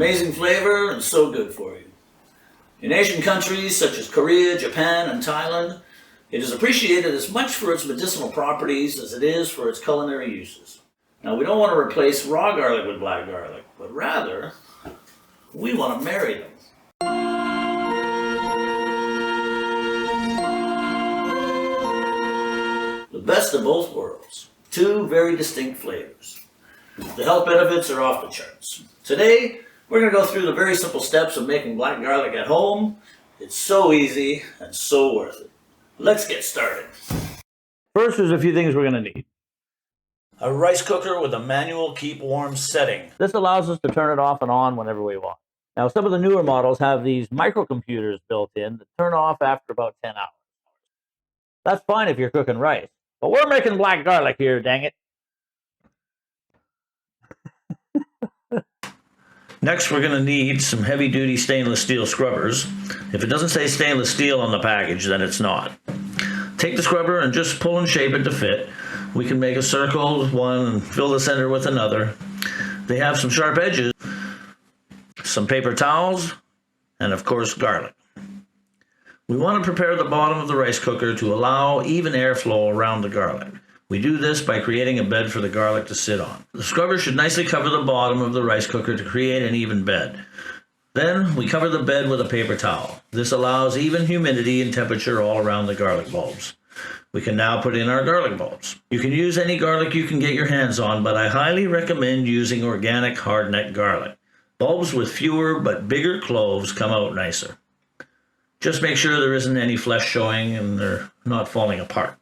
Amazing flavor and so good for you. In Asian countries such as Korea, Japan, and Thailand, it is appreciated as much for its medicinal properties as it is for its culinary uses. Now, we don't want to replace raw garlic with black garlic, but rather, we want to marry them. The best of both worlds. Two very distinct flavors. The health benefits are off the charts. Today, we're going to go through the very simple steps of making black garlic at home. It's so easy and so worth it. Let's get started. First, there's a few things we're going to need. A rice cooker with a manual keep warm setting. This allows us to turn it off and on whenever we want. Now, some of the newer models have these microcomputers built in that turn off after about 10 hours. That's fine if you're cooking rice, but we're making black garlic here, dang it. Next, we're going to need some heavy-duty stainless steel scrubbers. If it doesn't say stainless steel on the package, then it's not. Take the scrubber and just pull and shape it to fit. We can make a circle with one and fill the center with another. They have some sharp edges, some paper towels, and of course garlic. We want to prepare the bottom of the rice cooker to allow even airflow around the garlic. We do this by creating a bed for the garlic to sit on. The scrubber should nicely cover the bottom of the rice cooker to create an even bed. Then we cover the bed with a paper towel. This allows even humidity and temperature all around the garlic bulbs. We can now put in our garlic bulbs. You can use any garlic you can get your hands on, but I highly recommend using organic hardneck garlic. Bulbs with fewer but bigger cloves come out nicer. Just make sure there isn't any flesh showing and they're not falling apart.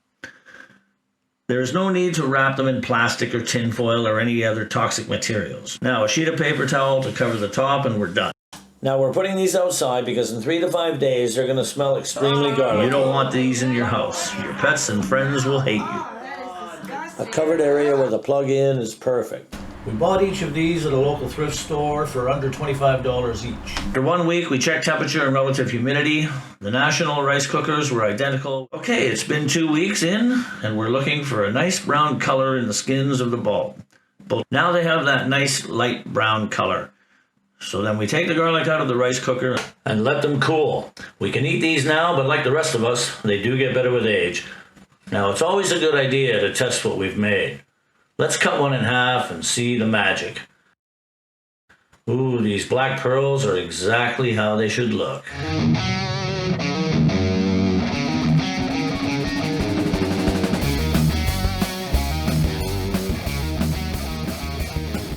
There is no need to wrap them in plastic or tin foil or any other toxic materials. Now, a sheet of paper towel to cover the top and we're done. Now, we're putting these outside because in 3 to 5 days, they're going to smell extremely garlicky. You don't want these in your house. Your pets and friends will hate you. A covered area with a plug-in is perfect. We bought each of these at a local thrift store for under $25 each. After 1 week, we checked temperature and relative humidity. The national rice cookers were identical. Okay, it's been 2 weeks in, and we're looking for a nice brown color in the skins of the bulb. But now they have that nice light brown color. So then we take the garlic out of the rice cooker and let them cool. We can eat these now, but like the rest of us, they do get better with age. Now, it's always a good idea to test what we've made. Let's cut one in half and see the magic. Ooh, these black pearls are exactly how they should look.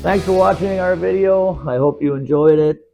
Thanks for watching our video. I hope you enjoyed it.